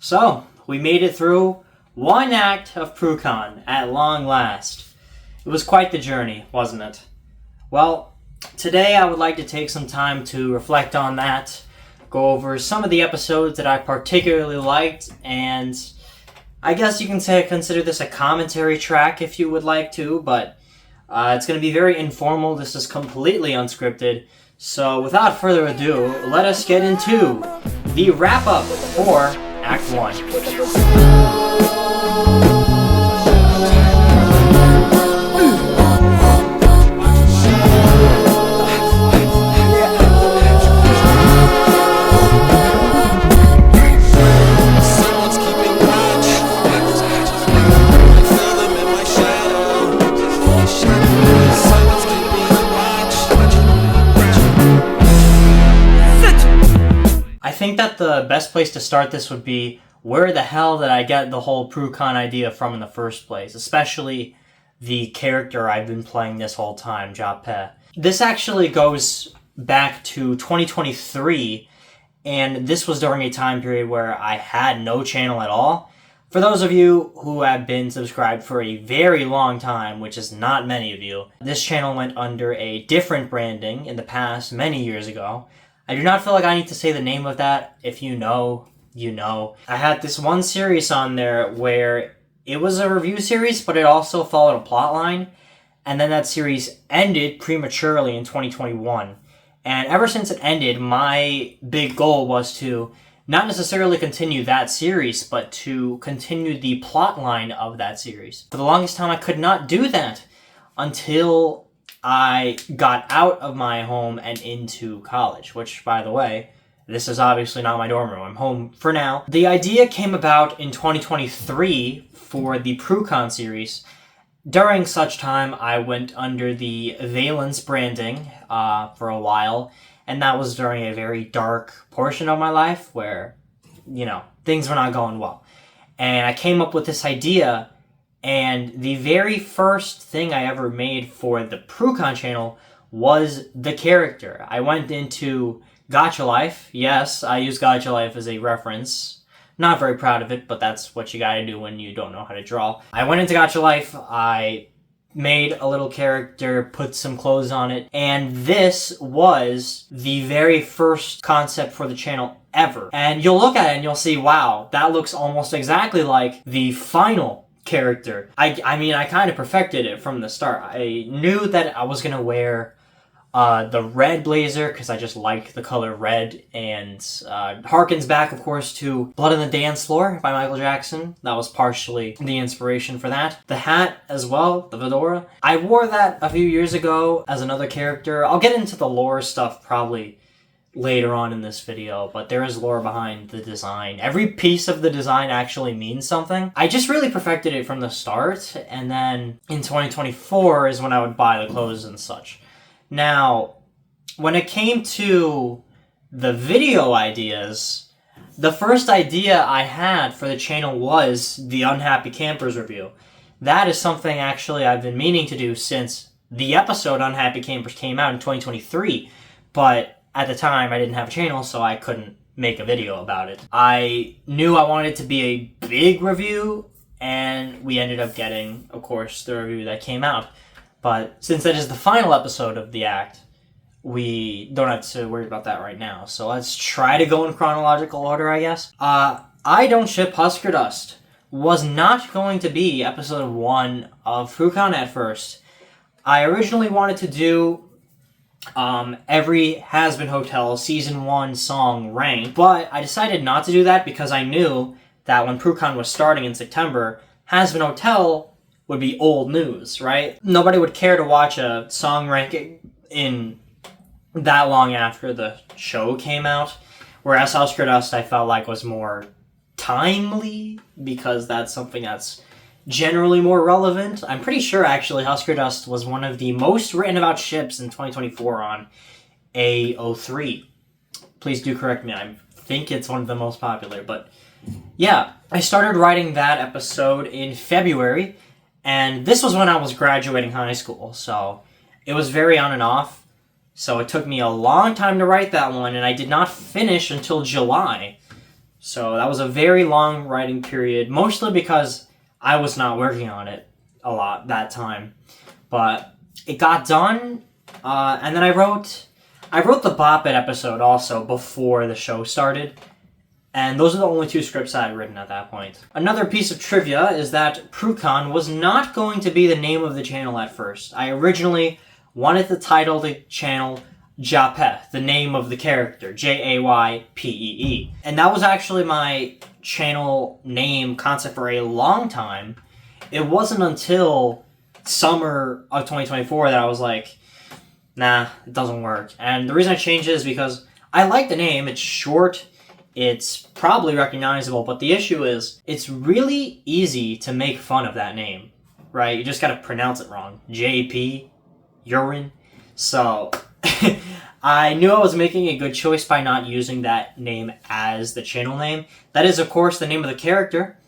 So, we made it through one act of Prucon at long last. It was quite the journey, wasn't it? Well, today I would like to take some time to reflect on that, go over some of the episodes that I particularly liked, and I guess you can consider this a commentary track if you would like to, but it's going to be very informal. This is completely unscripted. So without further ado, let us get into the wrap-up for Act 1. I think that the best place to start this would be, where the hell did I get the whole Prucon idea from in the first place? Especially the character I've been playing this whole time, Jape. This actually goes back to 2023, and this was during a time period where I had no channel at all. For those of you who have been subscribed for a very long time, which is not many of you, this channel went under a different branding in the past, many years ago. I do not feel like I need to say the name of that. If you know, you know. I had this one series on there where it was a review series, but it also followed a plot line. And then that series ended prematurely in 2021. And ever since it ended, my big goal was to not necessarily continue that series, but to continue the plot line of that series. For the longest time, I could not do that until I got out of my home and into college, which, by the way, this is obviously not my dorm room. I'm home for now. The idea came about in 2023 for the Prucon series. During such time, I went under the Valence branding for a while, and that was during a very dark portion of my life where, things were not going well. And I came up with this idea, and the very first thing I ever made for the Prucon channel was the character. I went into Gacha Life. Yes, I use Gacha Life as a reference. Not very proud of it, but that's what you gotta do when you don't know how to draw. I went into Gacha Life, I made a little character, put some clothes on it, and this was the very first concept for the channel ever. And you'll look at it and you'll see, wow, that looks almost exactly like the final character. I mean, I kind of perfected it from the start. I knew that I was gonna wear the red blazer because I just like the color red, and harkens back, of course, to Blood on the Dance Floor by Michael Jackson. That was partially the inspiration for that. The hat as well, the fedora. I wore that a few years ago as another character. I'll get into the lore stuff probably later on in this video, but there is lore behind the design. Every piece of the design actually means something. I just really perfected it from the start, and then in 2024 is when I would buy the clothes and such. Now, when it came to the video ideas, the first idea I had for the channel was the Unhappy Campers review. That is something actually I've been meaning to do since the episode Unhappy Campers came out in 2023, but at the time, I didn't have a channel, so I couldn't make a video about it. I knew I wanted it to be a big review, and we ended up getting, of course, the review that came out. But since that is the final episode of the act, we don't have to worry about that right now. So let's try to go in chronological order, I guess. I Don't Ship Husker Dust was not going to be episode 1 of Prucon at first. I originally wanted to do every Has-Been Hotel Season 1 song ranked, but I decided not to do that because I knew that when Prucon was starting in September, Has-Been Hotel would be old news, right? Nobody would care to watch a song ranking in that long after the show came out, whereas Husker Dust I felt like was more timely because that's something that's generally more relevant. I'm pretty sure, actually, Husker Dust was one of the most written about ships in 2024 on A03. Please do correct me. I think it's one of the most popular, but yeah. I started writing that episode in February, and this was when I was graduating high school, so it was very on and off. So it took me a long time to write that one, and I did not finish until July. So that was a very long writing period, mostly because I was not working on it a lot that time. But it got done, and then I wrote the Bop It episode also before the show started. And those are the only 2 scripts I had written at that point. Another piece of trivia is that Prucon was not going to be the name of the channel at first. I originally wanted to title the channel Japeth, the name of the character, Jaypee. And that was actually my channel name concept for a long time. It wasn't until summer of 2024 that I was like, nah, it doesn't work. And the reason I changed it is because I like the name. It's short. It's probably recognizable, but the issue is it's really easy to make fun of that name, right? You just gotta pronounce it wrong. JP, urine. So I knew I was making a good choice by not using that name as the channel name. That is, of course, the name of the character,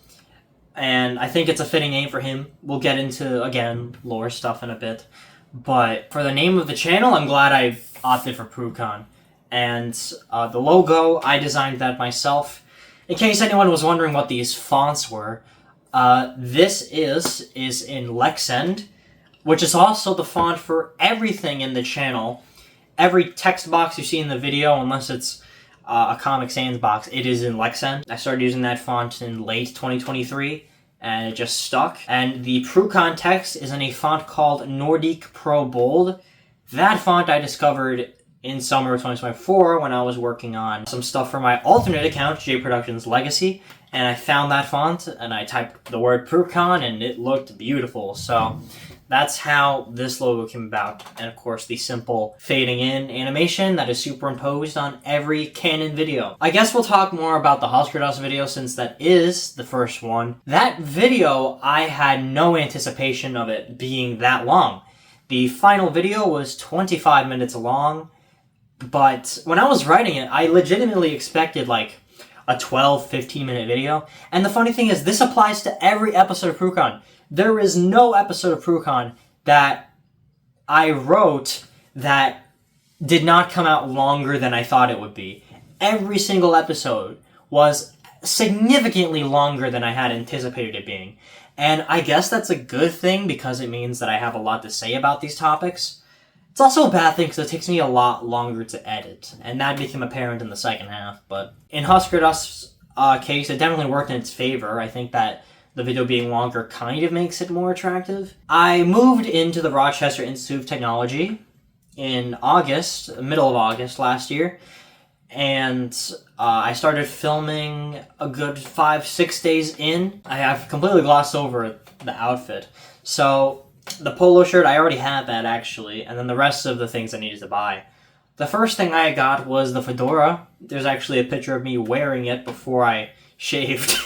and I think it's a fitting name for him. We'll get into, again, lore stuff in a bit. But for the name of the channel, I'm glad I opted for Prucon. And the logo, I designed that myself. In case anyone was wondering what these fonts were, this is in Lexend, which is also the font for everything in the channel. Every text box you see in the video, unless it's a Comic Sans box, it is in Lexend. I started using that font in late 2023, and it just stuck. And the Prucon text is in a font called Nordic Pro Bold. That font I discovered in summer of 2024 when I was working on some stuff for my alternate account, J Productions Legacy, and I found that font and I typed the word Prucon and it looked beautiful. So that's how this logo came about. And of course the simple fading in animation that is superimposed on every Canon video. I guess we'll talk more about the Husker Dust video since that is the first one. That video, I had no anticipation of it being that long. The final video was 25 minutes long. But when I was writing it, I legitimately expected like a 12-15 minute video. And the funny thing is, this applies to every episode of Prucon. There is no episode of Prucon that I wrote that did not come out longer than I thought it would be. Every single episode was significantly longer than I had anticipated it being. And I guess that's a good thing because it means that I have a lot to say about these topics. It's also a bad thing because it takes me a lot longer to edit, and that became apparent in the second half. But in Husker Dust's case, it definitely worked in its favor. I think that the video being longer kind of makes it more attractive. I moved into the Rochester Institute of Technology in August, middle of August last year, and I started filming a good 5-6 days in. I have completely glossed over the outfit. So the polo shirt, I already had that actually, and then the rest of the things I needed to buy. The first thing I got was the fedora. There's actually a picture of me wearing it before I shaved.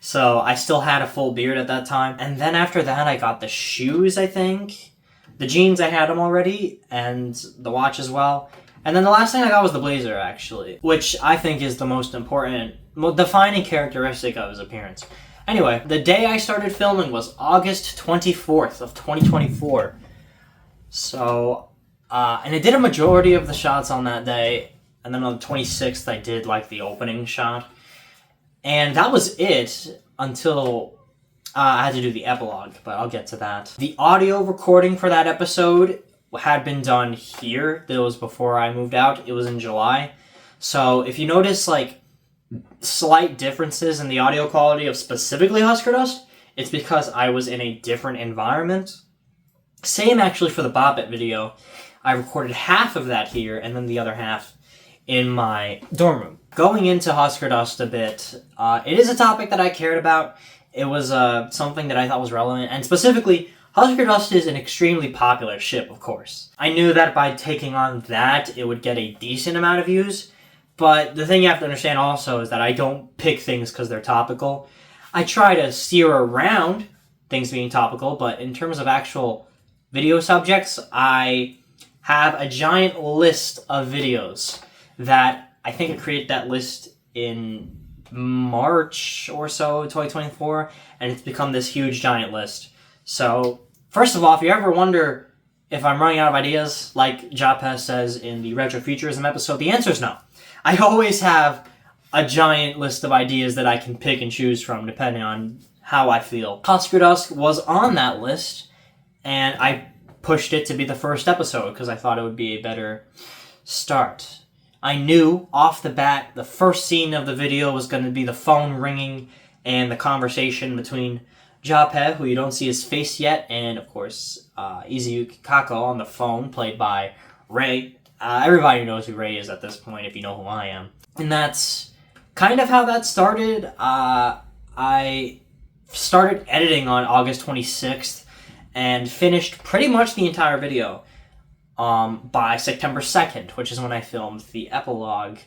So I still had a full beard at that time. And then after that, I got the shoes, I think. The jeans, I had them already, and the watch as well. And then the last thing I got was the blazer, actually, which I think is the most important, defining characteristic of his appearance. Anyway, the day I started filming was August 24th of 2024. So, and I did a majority of the shots on that day, and then on the 26th I did, like, the opening shot. And that was it until I had to do the epilogue, but I'll get to that. The audio recording for that episode had been done here. That was before I moved out. It was in July. So if you notice, like, slight differences in the audio quality of specifically Husker Dust, it's because I was in a different environment. Same actually for the Bop It video. I recorded half of that here and then the other half in my dorm room. Going into Husker Dust a bit, it is a topic that I cared about. It was something that I thought was relevant, and specifically, Husker Dust is an extremely popular ship, of course. I knew that by taking on that, it would get a decent amount of views. But the thing you have to understand also is that I don't pick things because they're topical. I try to steer around things being topical, but in terms of actual video subjects, I have a giant list of videos that I think I created that list in March or so, 2024, and it's become this huge giant list. So, first of all, if you ever wonder if I'm running out of ideas, like Japeth says in the Retrofuturism episode, the answer is no. I always have a giant list of ideas that I can pick and choose from depending on how I feel. Husker Dusk was on that list, and I pushed it to be the first episode because I thought it would be a better start. I knew off the bat the first scene of the video was going to be the phone ringing and the conversation between Jape, who you don't see his face yet, and of course Izuyuki Kako on the phone, played by Ray. Everybody knows who Ray is at this point if you know who I am. And that's kind of how that started. I started editing on August 26th and finished pretty much the entire video by September 2nd, which is when I filmed the epilogue.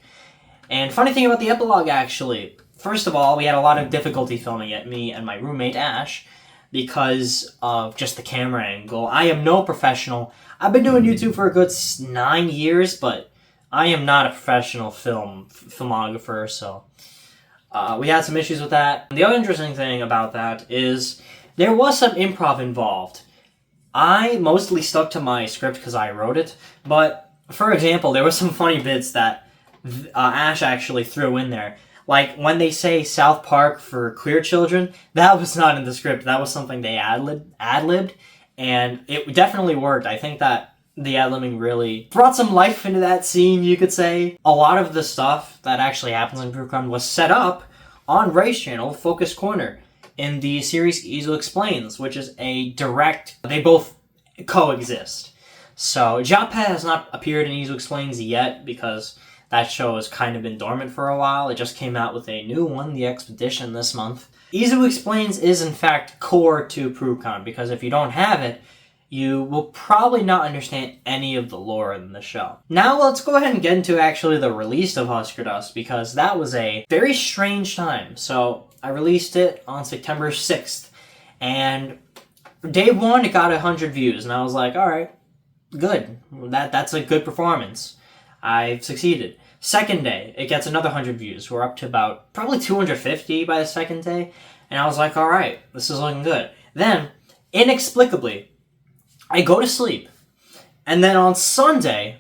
And funny thing about the epilogue, actually, first of all, we had a lot of difficulty filming it, me and my roommate Ash, because of just the camera angle. I am no professional. I've been doing YouTube for a good 9 years, but I am not a professional filmographer, so we had some issues with that. The other interesting thing about that is there was some improv involved. I mostly stuck to my script because I wrote it, but for example, there were some funny bits that Ash actually threw in there. Like, when they say South Park for queer children, that was not in the script. That was something they ad-libbed, and it definitely worked. I think that the ad-libbing really brought some life into that scene, you could say. A lot of the stuff that actually happens in Prucon was set up on Ray's channel, Focus Corner, in the series Izu Explains, which is a direct... They both coexist. So, Jape has not appeared in Izu Explains yet, because that show has kind of been dormant for a while. It just came out with a new one, The Expedition, this month. Izu Explains is, in fact, core to Prucon, because if you don't have it, you will probably not understand any of the lore in the show. Now let's go ahead and get into actually the release of Husker Dust, because that was a very strange time. So I released it on September 6th, and day one it got 100 views, and I was like, alright, good. That's a good performance. I've succeeded. Second day, it gets another 100 views. We're up to about probably 250 by the second day, and I was like, alright, this is looking good. Then, inexplicably, I go to sleep, and then on Sunday,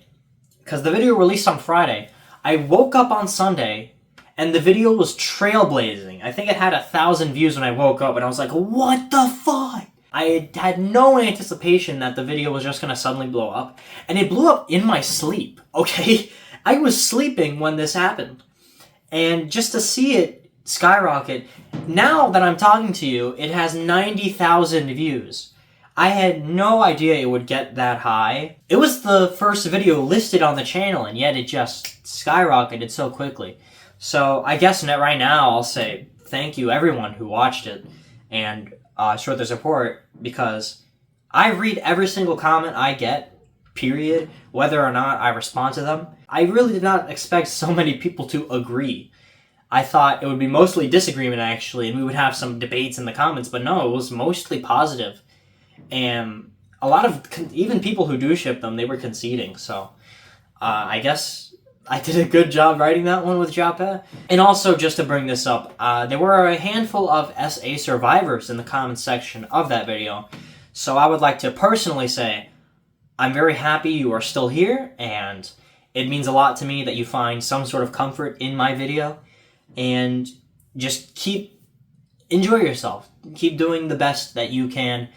because the video released on Friday, I woke up on Sunday, and the video was trailblazing. I think it had 1,000 views when I woke up, and I was like, what the fuck? I had no anticipation that the video was just going to suddenly blow up, and it blew up in my sleep, okay? I was sleeping when this happened, and just to see it skyrocket, now that I'm talking to you, it has 90,000 views. I had no idea it would get that high. It was the first video listed on the channel, and yet it just skyrocketed so quickly. So I guess right now I'll say thank you everyone who watched it and showed their support, because I read every single comment I get, period, whether or not I respond to them. I really did not expect so many people to agree. I thought it would be mostly disagreement, actually, and we would have some debates in the comments, but no, it was mostly positive. And a lot of, even people who do ship them, they were conceding, so I guess I did a good job writing that one with Jape. And also, just to bring this up, there were a handful of SA survivors in the comments section of that video, so I would like to personally say, I'm very happy you are still here, and it means a lot to me that you find some sort of comfort in my video, and just enjoy yourself. Keep doing the best that you can.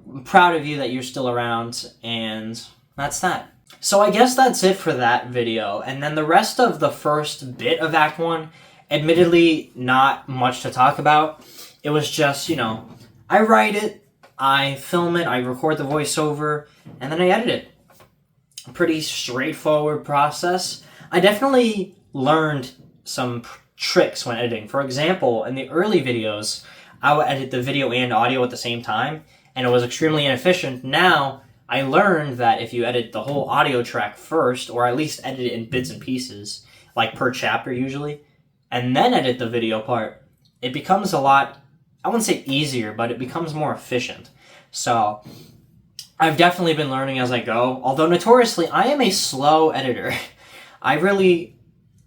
I'm proud of you that you're still around, and that's that. So I guess that's it for that video, and then the rest of the first bit of Act 1, admittedly not much to talk about. It was just, I write it, I film it, I record the voiceover, and then I edit it. A pretty straightforward process. I definitely learned some tricks when editing. For example, in the early videos, I would edit the video and audio at the same time, and it was extremely inefficient. Now, I learned that if you edit the whole audio track first, or at least edit it in bits and pieces, like per chapter usually, and then edit the video part, it becomes a lot, I wouldn't say easier, but it becomes more efficient. So, I've definitely been learning as I go, although notoriously, I am a slow editor. I really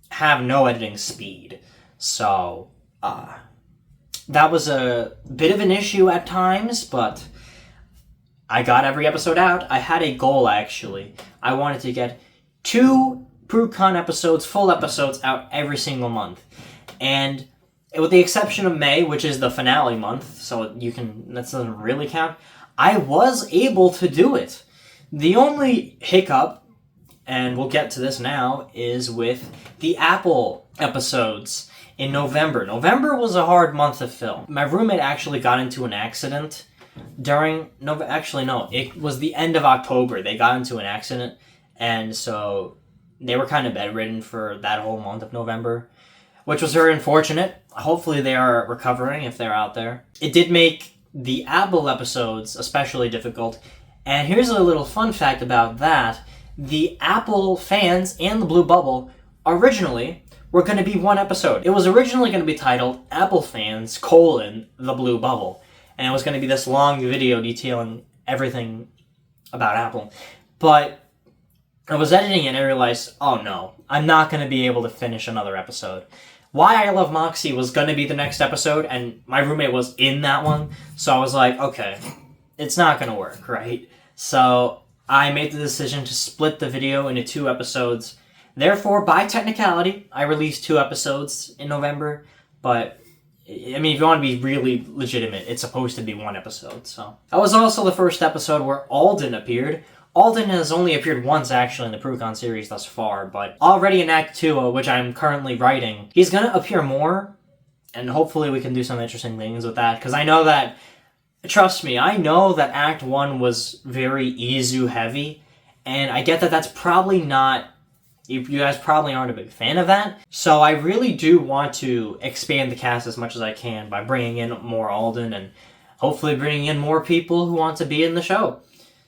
have no editing speed, so that was a bit of an issue at times, but I got every episode out. I had a goal, actually. I wanted to get 2 Prucon episodes, full episodes out every single month. And with the exception of May, which is the finale month, so that doesn't really count, I was able to do it. The only hiccup, and we'll get to this now, is with the Apple episodes in November. November was a hard month to film. My roommate actually got into an accident during... it was the end of October. They got into an accident, and so they were kind of bedridden for that whole month of November, which was very unfortunate. Hopefully they are recovering if they're out there. It did make the Apple episodes especially difficult, and here's a little fun fact about that. The Apple fans and the Blue Bubble originally were going to be one episode. It was originally going to be titled Apple Fans, the Blue Bubble. And it was going to be this long video detailing everything about Apple. But I was editing it and I realized, oh no, I'm not going to be able to finish another episode. Why I Love Moxie was going to be the next episode, and my roommate was in that one. So I was like, okay, it's not going to work, right? So I made the decision to split the video into 2 episodes. Therefore, by technicality, I released 2 episodes in November. But, I mean, if you want to be really legitimate, it's supposed to be 1 episode. So that was also the first episode where Alden appeared. Alden has only appeared once, actually, in the Prucon series thus far. But already in Act 2, which I'm currently writing, he's going to appear more. And hopefully we can do some interesting things with that. Because I know that... Trust me, I know that Act 1 was very Izu heavy, and I get that that's probably not... You guys probably aren't a big fan of that, so I really do want to expand the cast as much as I can by bringing in more Alden and hopefully bringing in more people who want to be in the show.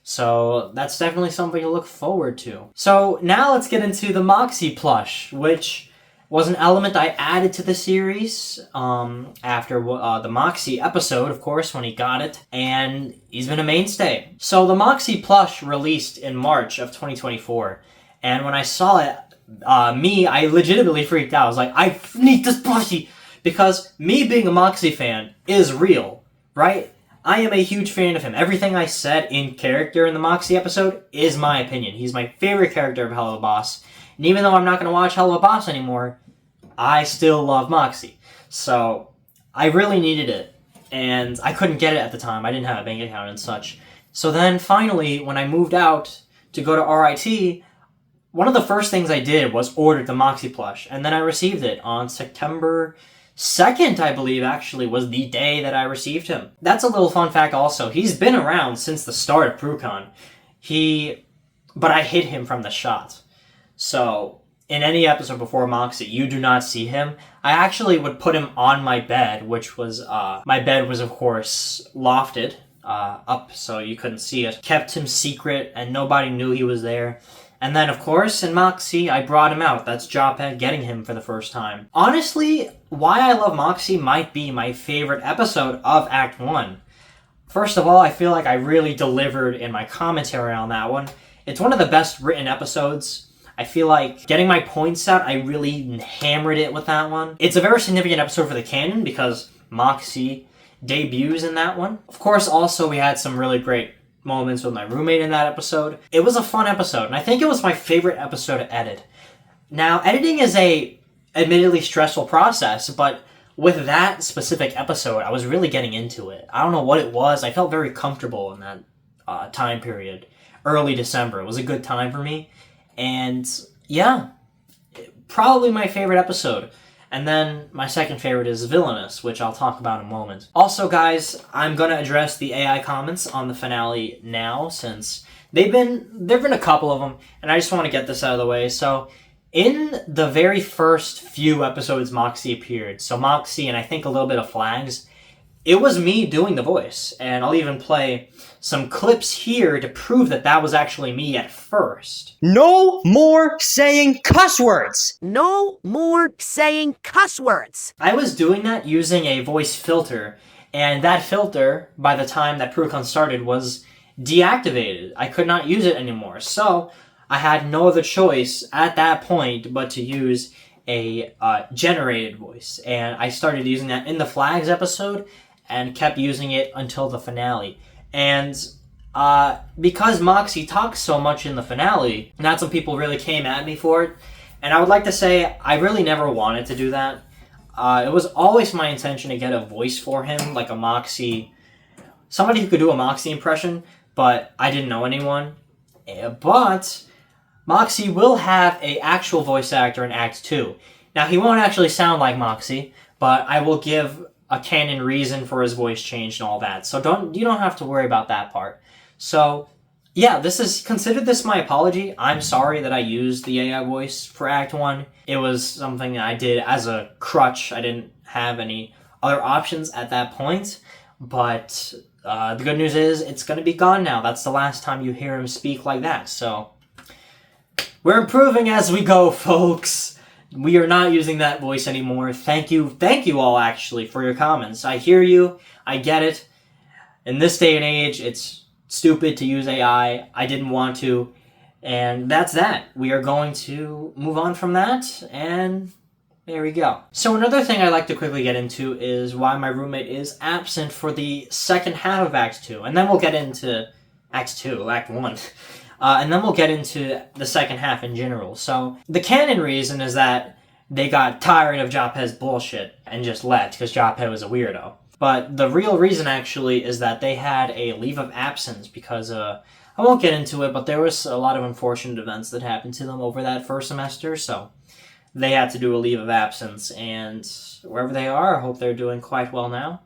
So that's definitely something to look forward to. So now let's get into the Moxie plush, which was an element I added to the series after the Moxie episode, of course, when he got it, and he's been a mainstay. So the Moxie plush released in March of 2024, and when I saw it, I legitimately freaked out. I was like, I need this plushie! Because me being a Moxie fan is real, right? I am a huge fan of him. Everything I said in character in the Moxie episode is my opinion. He's my favorite character of Hell of a Boss. And even though I'm not going to watch Hell of a Boss anymore, I still love Moxie. So, I really needed it. And I couldn't get it at the time. I didn't have a bank account and such. So then, finally, when I moved out to go to RIT, one of the first things I did was order the Moxie plush. And then I received it on September 2nd, I believe, actually, was the day that I received him. That's a little fun fact also. He's been around since the start of Prucon. But I hid him from the shot. So, in any episode before Moxie, you do not see him. I actually would put him on my bed, which was, my bed was, of course, lofted up so you couldn't see it. Kept him secret, and nobody knew he was there. And then, of course, in Moxie, I brought him out. That's Jophead getting him for the first time. Honestly, Why I Love Moxie might be my favorite episode of Act 1. First of all, I feel like I really delivered in my commentary on that one. It's one of the best written episodes. I feel like getting my points out, I really hammered it with that one. It's a very significant episode for the canon because Moxie debuts in that one. Of course, also we had some really great moments with my roommate in that episode. It was a fun episode, and I think it was my favorite episode to edit. Now, editing is a admittedly stressful process, but with that specific episode, I was really getting into it. I don't know what it was. I felt very comfortable in that time period. Early December. It was a good time for me. And yeah, probably my favorite episode. And then my second favorite is Villainous, which I'll talk about in a moment. Also, guys, I'm going to address the AI comments on the finale now, since there've been a couple of them, and I just want to get this out of the way. So, in the very first few episodes Moxie appeared, so Moxie and I think a little bit of Flags, it was me doing the voice, and I'll even play some clips here to prove that that was actually me at first. No more saying cuss words! No more saying cuss words! I was doing that using a voice filter, and that filter, by the time that Prucon started, was deactivated. I could not use it anymore, so I had no other choice at that point but to use a generated voice, and I started using that in the Flags episode, and kept using it until the finale. And because Moxie talks so much in the finale, not some people really came at me for it, And I would like to say I really never wanted to do that. It was always my intention to get a voice for him, like a Moxie, somebody who could do a Moxie impression, but I didn't know anyone. But Moxie will have a actual voice actor in Act 2. Now, he won't actually sound like Moxie, but I will give a canon reason for his voice change and all that. So you don't have to worry about that part. So, yeah, consider this my apology. I'm sorry that I used the AI voice for Act 1. It was something that I did as a crutch. I didn't have any other options at that point. But the good news is it's going to be gone now. That's the last time you hear him speak like that. So, we're improving as we go, folks. We are not using that voice anymore. Thank you all, actually, for your comments. I hear you. I get it. In this day and age, it's stupid to use AI. I didn't want to. And that's that. We are going to move on from that, and there we go. So another thing I'd like to quickly get into is why my roommate is absent for the second half of Act 2. And then we'll get into Act 1. And then we'll get into the second half in general. So the canon reason is that they got tired of Japet's bullshit and just left because Japet was a weirdo. But the real reason actually is that they had a leave of absence because, I won't get into it, but there was a lot of unfortunate events that happened to them over that first semester, so they had to do a leave of absence, and wherever they are, I hope they're doing quite well now.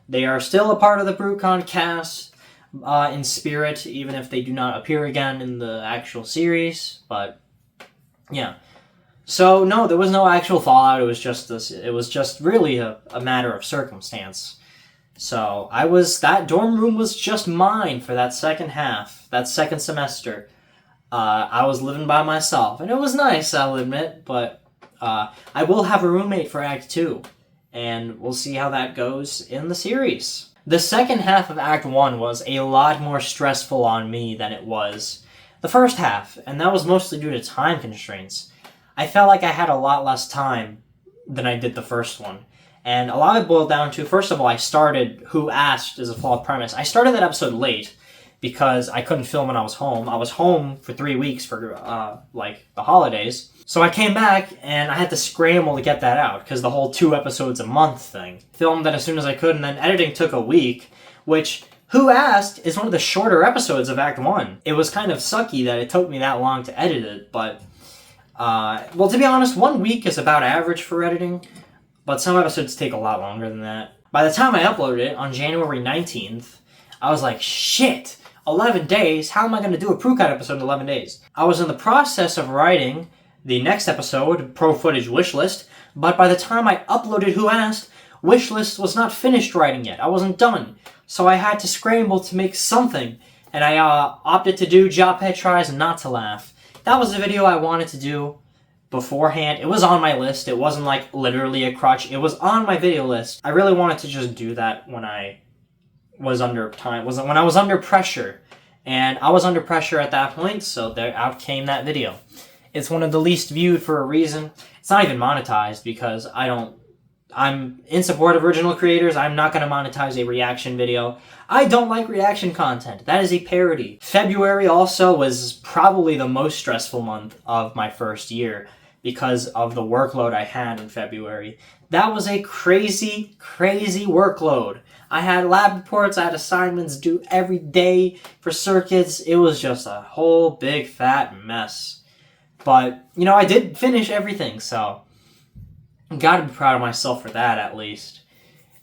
They are still a part of the Prucon cast, in spirit, even if they do not appear again in the actual series, but yeah. So no, there was no actual fallout, it was just really a matter of circumstance. So that dorm room was just mine for that second half, that second semester. I was living by myself, and it was nice, I'll admit, but I will have a roommate for Act 2, and we'll see how that goes in the series. The second half of Act 1 was a lot more stressful on me than it was the first half, and that was mostly due to time constraints. I felt like I had a lot less time than I did the first one. And a lot of it boiled down to, first of all, I started Who Asked as a flawed premise. I started that episode late because I couldn't film when I was home. I was home for 3 weeks for, the holidays. So I came back, and I had to scramble to get that out, because the whole 2 episodes a month thing. Filmed that as soon as I could, and then editing took a week, which, Who Asked is one of the shorter episodes of Act 1. It was kind of sucky that it took me that long to edit it, but, to be honest, 1 week is about average for editing, but some episodes take a lot longer than that. By the time I uploaded it, on January 19th, I was like, shit, 11 days? How am I going to do a Prucon episode in 11 days? I was in the process of writing the next episode, Pro Footage Wishlist, but by the time I uploaded Who Asked, Wishlist was not finished writing yet. I wasn't done. So I had to scramble to make something, and I opted to do Japet Tries Not to Laugh. That was the video I wanted to do beforehand. It was on my list. It wasn't like literally a crutch. It was on my video list. I really wanted to just do that when I was under when I was under pressure. And I was under pressure at that point, so there out came that video. It's one of the least viewed for a reason. It's not even monetized because I'm in support of original creators. I'm not going to monetize a reaction video. I don't like reaction content. That is a parody. February also was probably the most stressful month of my first year because of the workload I had in February. That was a crazy, crazy workload. I had lab reports, I had assignments due every day for circuits. It was just a whole big fat mess. But, I did finish everything, so gotta be proud of myself for that, at least.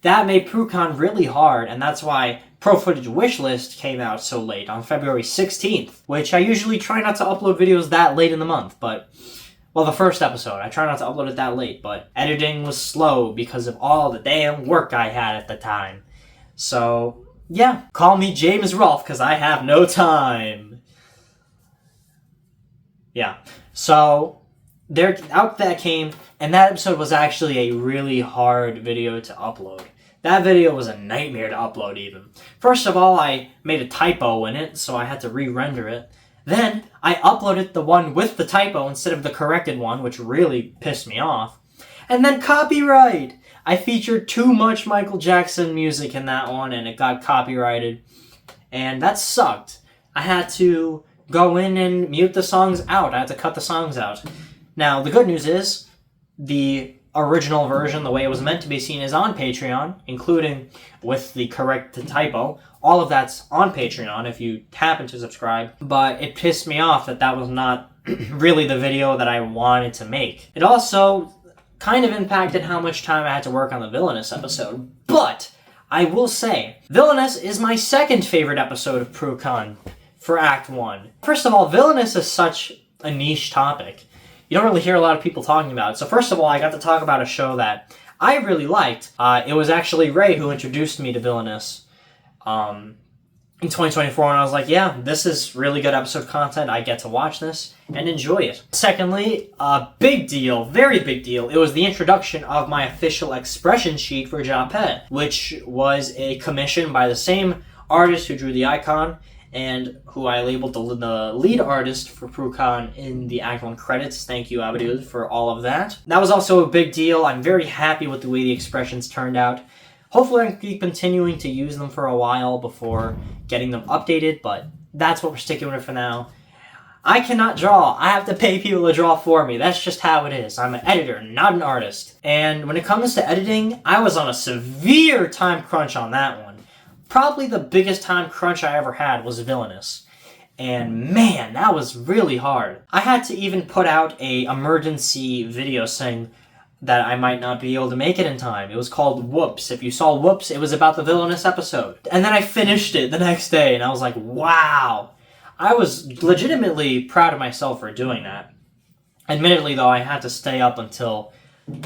That made Prucon really hard, and that's why Pro Footage Wishlist came out so late, on February 16th, which I usually try not to upload videos that late in the month, but, the first episode, I try not to upload it that late, but editing was slow because of all the damn work I had at the time. So, yeah, call me James Rolfe, because I have no time. Yeah, so out that came, and that episode was actually a really hard video to upload. That video was a nightmare to upload even. First of all, I made a typo in it, so I had to re-render it. Then, I uploaded the one with the typo instead of the corrected one, which really pissed me off. And then copyright! I featured too much Michael Jackson music in that one, and it got copyrighted. And that sucked. I had to go in and mute the songs out. I had to cut the songs out. Now, the good news is the original version, the way it was meant to be seen, is on Patreon, including with the correct typo. All of that's on Patreon if you happen to subscribe. But it pissed me off that that was not really the video that I wanted to make. It also kind of impacted how much time I had to work on the Villainous episode. But I will say, Villainous is my second favorite episode of Prucon for Act 1. First of all, Villainous is such a niche topic. You don't really hear a lot of people talking about it. So first of all, I got to talk about a show that I really liked. It was actually Ray who introduced me to Villainous in 2024, and I was like, yeah, this is really good episode content. I get to watch this and enjoy it. Secondly, a big deal, very big deal, it was the introduction of my official expression sheet for Japet, which was a commission by the same artist who drew the icon, and who I labeled the lead artist for Prucon in the Act 1 credits. Thank you, Abadud, for all of that. That was also a big deal. I'm very happy with the way the expressions turned out. Hopefully I can keep continuing to use them for a while before getting them updated, but that's what we're sticking with for now. I cannot draw. I have to pay people to draw for me. That's just how it is. I'm an editor, not an artist. And when it comes to editing, I was on a severe time crunch on that one. Probably the biggest time crunch I ever had was Villainous. And man, that was really hard. I had to even put out a emergency video saying that I might not be able to make it in time. It was called Whoops. If you saw Whoops, it was about the Villainous episode. And then I finished it the next day, and I was like, wow. I was legitimately proud of myself for doing that. Admittedly, though, I had to stay up until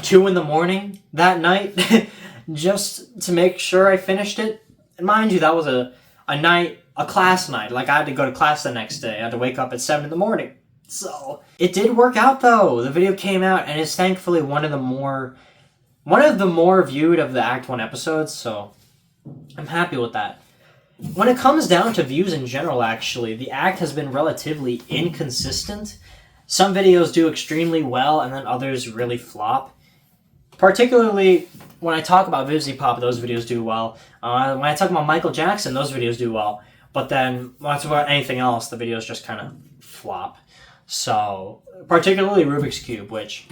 2 in the morning that night just to make sure I finished it. And mind you, that was a class night. Like, I had to go to class the next day. I had to wake up at 7 in the morning. So, it did work out, though. The video came out, and it's thankfully one of the more viewed of the Act 1 episodes, so I'm happy with that. When it comes down to views in general, actually, the Act has been relatively inconsistent. Some videos do extremely well, and then others really flop. Particularly, when I talk about Vivzy Pop, those videos do well. When I talk about Michael Jackson, those videos do well. But then, when I talk about anything else, the videos just kind of flop. So, particularly Rubik's Cube, which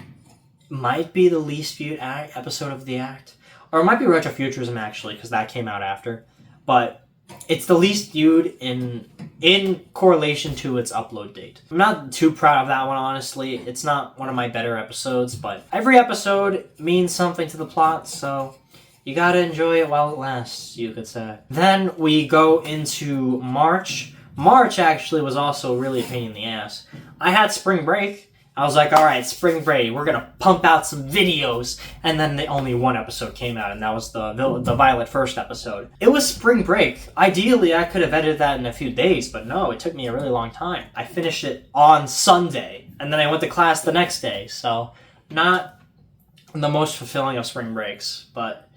might be the least viewed episode of the Act. Or it might be Retrofuturism, actually, because that came out after. But it's the least viewed in correlation to its upload date. I'm not too proud of that one, honestly. It's not one of my better episodes, but every episode means something to the plot, so you gotta enjoy it while it lasts, you could say. Then we go into March. March actually was also really a pain in the ass. I had spring break. I was like, alright, spring break, we're gonna pump out some videos. And then only one episode came out, and that was the Violet First episode. It was spring break. Ideally, I could have edited that in a few days, but no, it took me a really long time. I finished it on Sunday, and then I went to class the next day, so not the most fulfilling of spring breaks, but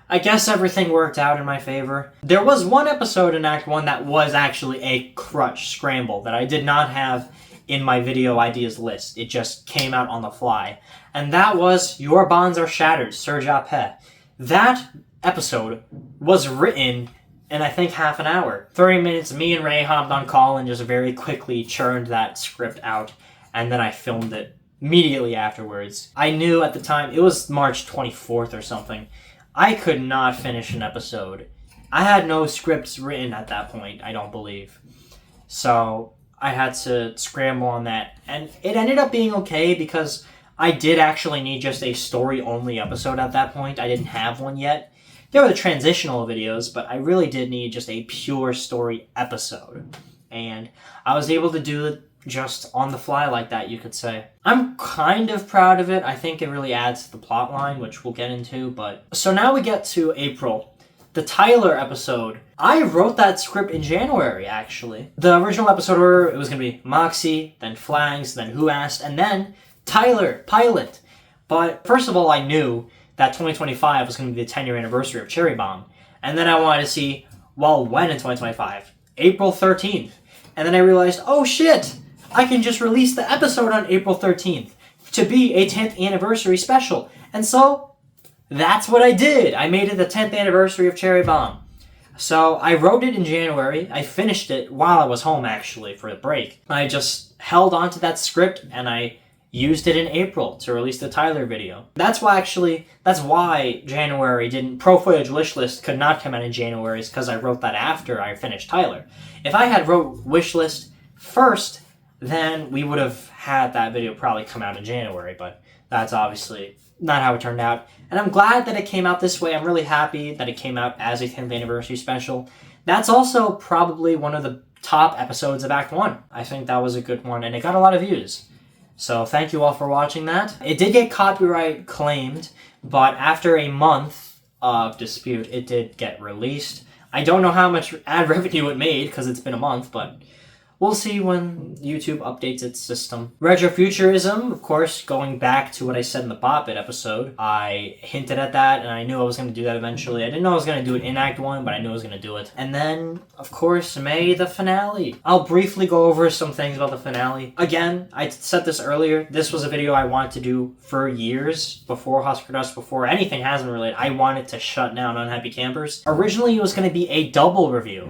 I guess everything worked out in my favor. There was one episode in Act 1 that was actually a crutch scramble that I did not have in my video ideas list. It just came out on the fly. And that was Your Bonds Are Shattered, Sir Japet. That episode was written in, I think, half an hour. 30 minutes, me and Ray hopped on call and just very quickly churned that script out. And then I filmed it immediately afterwards. I knew at the time, it was March 24th or something, I could not finish an episode. I had no scripts written at that point, I don't believe. So I had to scramble on that. And it ended up being okay because I did actually need just a story-only episode at that point. I didn't have one yet. There were the transitional videos, but I really did need just a pure story episode. And I was able to do it just on the fly like that, you could say. I'm kind of proud of it. I think it really adds to the plot line, which we'll get into, but... So now we get to April. The Tyler episode. I wrote that script in January, actually. The original episode order, it was going to be Moxie, then Flags, then Who Asked, and then Tyler, Pilot. But first of all, I knew that 2025 was going to be the 10-year anniversary of Cherry Bomb. And then I wanted to see, well, when in 2025? April 13th. And then I realized, oh shit! I can just release the episode on April 13th to be a 10th anniversary special. And so, that's what I did. I made it the 10th anniversary of Cherry Bomb. So, I wrote it in January. I finished it while I was home, actually, for a break. I just held on to that script, and I used it in April to release the Tyler video. That's why January didn't, Pro Footage Wishlist could not come out in January, is because I wrote that after I finished Tyler. If I had wrote Wishlist first, then we would have had that video probably come out in January, but that's obviously not how it turned out. And I'm glad that it came out this way. I'm really happy that it came out as a 10th anniversary special. That's also probably one of the top episodes of Act 1. I think that was a good one, and it got a lot of views. So thank you all for watching that. It did get copyright claimed, but after a month of dispute, it did get released. I don't know how much ad revenue it made, because it's been a month, but we'll see when YouTube updates its system. Retrofuturism, of course, going back to what I said in the Bop It episode. I hinted at that, and I knew I was going to do that eventually. I didn't know I was going to do it in Act 1, but I knew I was going to do it. And then, of course, May, the finale. I'll briefly go over some things about the finale. Again, I said this earlier, this was a video I wanted to do for years, before Husker Dust, before anything Hasn't related. I wanted to shut down Unhappy Campers. Originally, it was going to be a double review.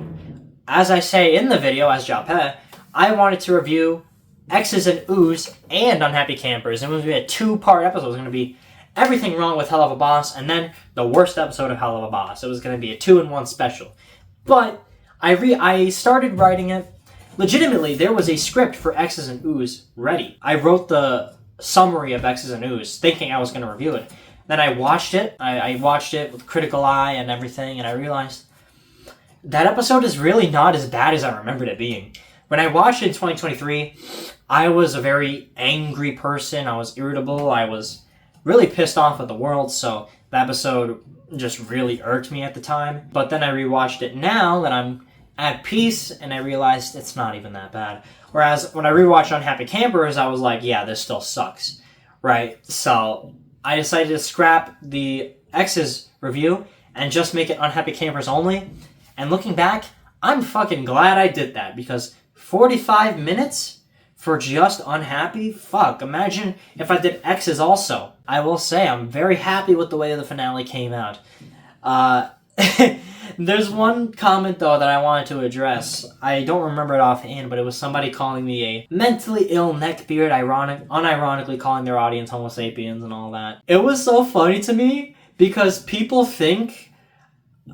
As I say in the video, as Japet, I wanted to review X's and Oo's and Unhappy Campers. It was going to be a two-part episode. It was going to be everything wrong with Hell of a Boss, and then the worst episode of Hell of a Boss. It was going to be a 2-in-1 special. But I started writing it. Legitimately, there was a script for X's and Oo's ready. I wrote the summary of X's and Oo's, thinking I was going to review it. Then I watched it. I watched it with critical eye and everything, and I realized that episode is really not as bad as I remembered it being. When I watched it in 2023, I was a very angry person. I was irritable. I was really pissed off at the world, so the episode just really irked me at the time. But then I rewatched it now that I'm at peace, and I realized it's not even that bad. Whereas when I rewatched Unhappy Campers, I was like, yeah, this still sucks, right? So I decided to scrap the X's review and just make it Unhappy Campers only. And looking back, I'm fucking glad I did that, because 45 minutes for just Unhappy? Fuck, imagine if I did X's also. I will say, I'm very happy with the way the finale came out. There's one comment, though, that I wanted to address. I don't remember it offhand, but it was somebody calling me a mentally ill neckbeard, unironically calling their audience Homo sapiens and all that. It was so funny to me, because people think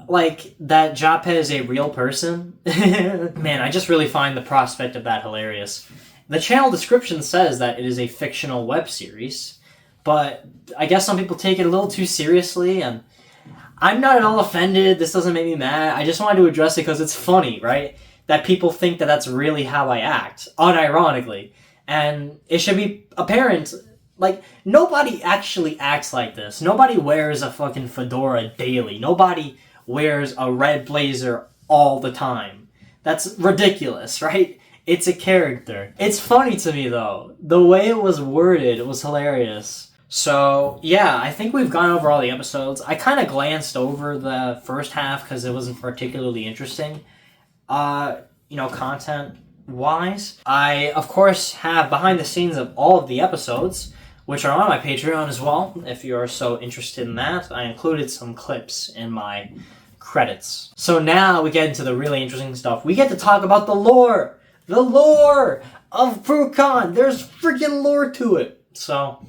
like that Japet is a real person. Man, I just really find the prospect of that hilarious. The channel description says that it is a fictional web series, but I guess some people take it a little too seriously, and I'm not at all offended. This doesn't make me mad. I just wanted to address it because it's funny, right? That people think that that's really how I act, unironically. And it should be apparent, like, nobody actually acts like this. Nobody wears a fucking fedora daily. Nobody wears a red blazer all the time. That's ridiculous, right? It's a character. It's funny to me, though. The way it was worded, it was hilarious. So, yeah, I think we've gone over all the episodes. I kind of glanced over the first half because it wasn't particularly interesting, content-wise. I, of course, have behind the scenes of all of the episodes, which are on my Patreon as well, if you're so interested in that. I included some clips in my credits. So now we get into the really interesting stuff. We get to talk about the lore! The lore of Prucon! There's freaking lore to it! So,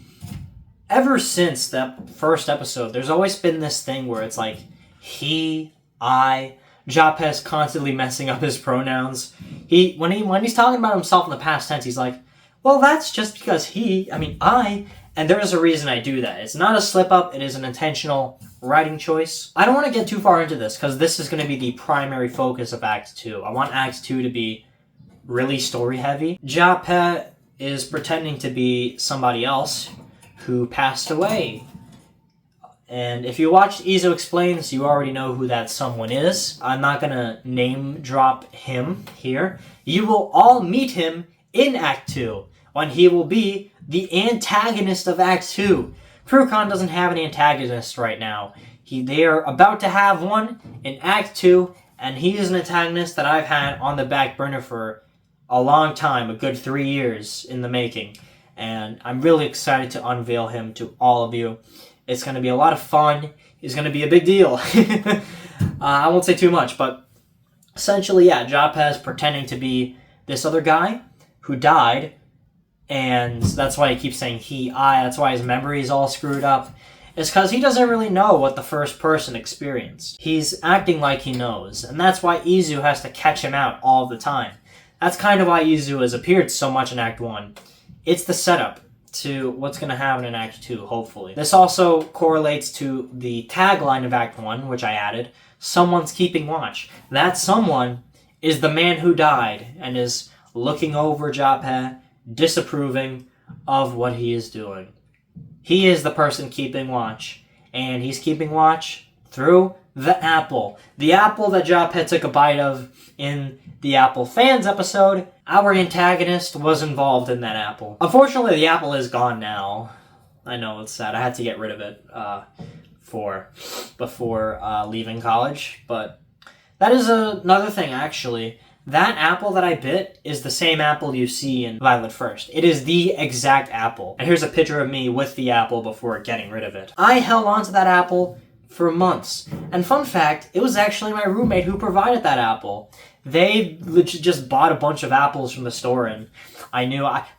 ever since that first episode, there's always been this thing where it's like, he, I, Japet's constantly messing up his pronouns. When he's talking about himself in the past tense, he's like, well, that's just because I, and there is a reason I do that. It's not a slip-up, it is an intentional writing choice. I don't want to get too far into this, because this is going to be the primary focus of Act 2. I want Act 2 to be really story-heavy. Japet is pretending to be somebody else who passed away. And if you watched Izo Explains, you already know who that someone is. I'm not going to name drop him here. You will all meet him in Act 2, when he will be the antagonist of Act 2. Prucon doesn't have an antagonist right now. They are about to have one in Act 2, and he is an antagonist that I've had on the back burner for a long time, a good 3 years in the making. And I'm really excited to unveil him to all of you. It's going to be a lot of fun. He's going to be a big deal. I won't say too much, but essentially, yeah, Japet is pretending to be this other guy who died and that's why he keeps saying he, I, that's why his memory is all screwed up. It's because he doesn't really know what the first person experienced. He's acting like he knows, and that's why Izu has to catch him out all the time. That's kind of why Izu has appeared so much in Act 1. It's the setup to what's going to happen in Act 2, hopefully. This also correlates to the tagline of Act 1, which I added, someone's keeping watch. That someone is the man who died and is looking over Japhe, disapproving of what he is doing. He is the person keeping watch, and he's keeping watch through the apple. The apple that Japhe took a bite of in the Apple Fans episode. Our antagonist was involved in that apple. Unfortunately, the apple is gone now. I know, it's sad. I had to get rid of it before leaving college, but that is another thing, actually. That apple that I bit is the same apple you see in Violet First. It is the exact apple. And here's a picture of me with the apple before getting rid of it. I held on to that apple for months. And fun fact, it was actually my roommate who provided that apple. They legit just bought a bunch of apples from the store, and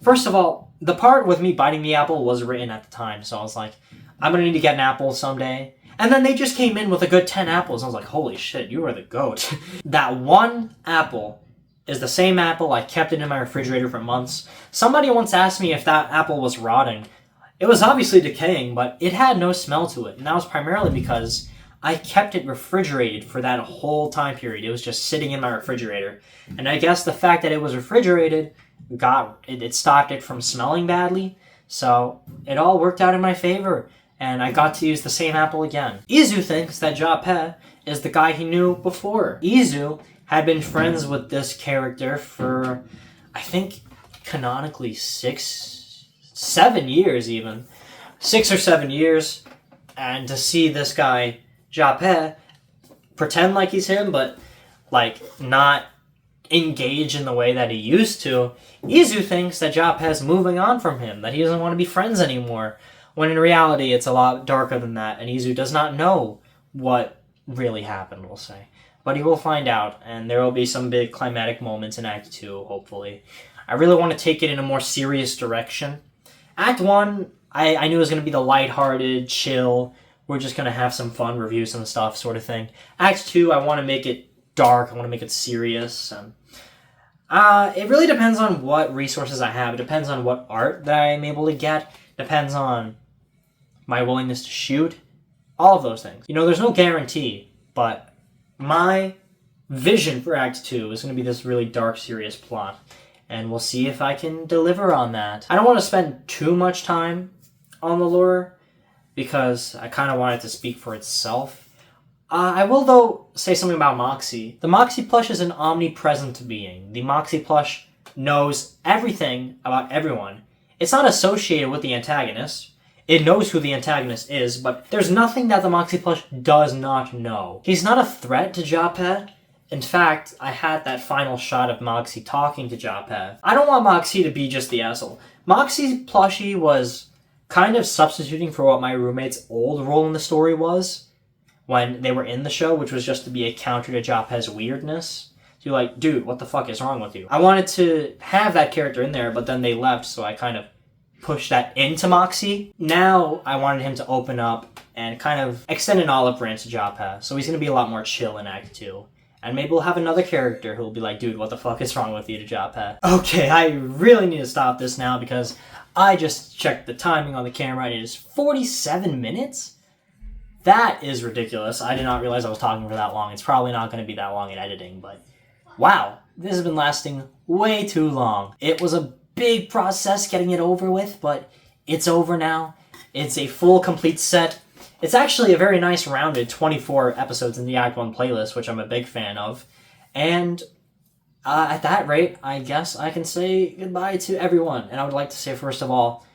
first of all, the part with me biting the apple was written at the time, so I was like, I'm gonna need to get an apple someday. And then they just came in with a good 10 apples. I was like, holy shit, you are the goat. That one apple is the same apple. I kept it in my refrigerator for months. Somebody once asked me if that apple was rotting. It was obviously decaying, but it had no smell to it. And that was primarily because I kept it refrigerated for that whole time period. It was just sitting in my refrigerator. And I guess the fact that it was refrigerated it stopped it from smelling badly. So it all worked out in my favor. And I got to use the same apple again. Izu thinks that Japhe is the guy he knew before. Izu had been friends with this character for, I think, canonically 7 years even. 6 or 7 years. And to see this guy, Japhe, pretend like he's him, but, like, not engage in the way that he used to, Izu thinks that Japhe's moving on from him, that he doesn't want to be friends anymore. When in reality, it's a lot darker than that, and Izu does not know what really happened, we'll say. But he will find out, and there will be some big climatic moments in Act 2, hopefully. I really want to take it in a more serious direction. Act 1, I knew it was going to be the lighthearted, chill, we're just going to have some fun, review some stuff sort of thing. Act 2, I want to make it dark, I want to make it serious. It really depends on what resources I have. It depends on what art that I'm able to get. Depends on my willingness to shoot, all of those things. You know, there's no guarantee, but my vision for Act 2 is going to be this really dark, serious plot, and we'll see if I can deliver on that. I don't want to spend too much time on the lore, because I kind of want it to speak for itself. I will, though, say something about Moxie. The Moxie plush is an omnipresent being. The Moxie plush knows everything about everyone. It's not associated with the antagonist. It knows who the antagonist is, but there's nothing that the Moxie plush does not know. He's not a threat to Japhe. In fact, I had that final shot of Moxie talking to Japhe. I don't want Moxie to be just the asshole. Moxie plushie was kind of substituting for what my roommate's old role in the story was when they were in the show, which was just to be a counter to Japhe's weirdness. You're like, dude, what the fuck is wrong with you? I wanted to have that character in there, but then they left, so I kind of pushed that into Moxie. Now, I wanted him to open up and kind of extend an olive branch to Japhe, so he's going to be a lot more chill in Act 2. And maybe we'll have another character who'll be like, dude, what the fuck is wrong with you to Japhe? Okay, I really need to stop this now because I just checked the timing on the camera and it is 47 minutes? That is ridiculous. I did not realize I was talking for that long. It's probably not going to be that long in editing, but wow, this has been lasting way too long. It was a big process getting it over with, but it's over now. It's a full, complete set. It's actually a very nice, rounded 24 episodes in the Act 1 playlist, which I'm a big fan of. And at that rate, I guess I can say goodbye to everyone. And I would like to say, first of all,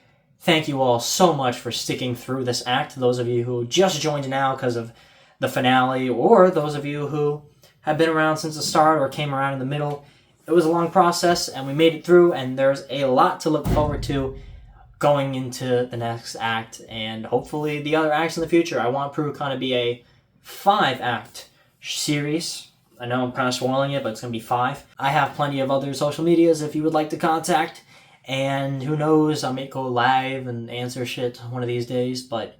thank you all so much for sticking through this act. Those of you who just joined now because of the finale, or those of you who have been around since the start or came around in the middle. It was a long process, and we made it through, and there's a lot to look forward to going into the next act, and hopefully the other acts in the future. I want Prucon to be a 5-act series. I know I'm kind of spoiling it, but it's going to be 5. I have plenty of other social medias if you would like to contact, And who knows, I may go live and answer shit one of these days, but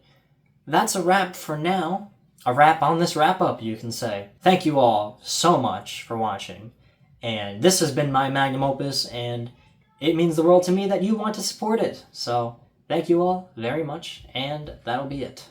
that's a wrap for now. A wrap on this wrap-up, you can say. Thank you all so much for watching. And this has been my magnum opus, and it means the world to me that you want to support it. So, thank you all very much, and that'll be it.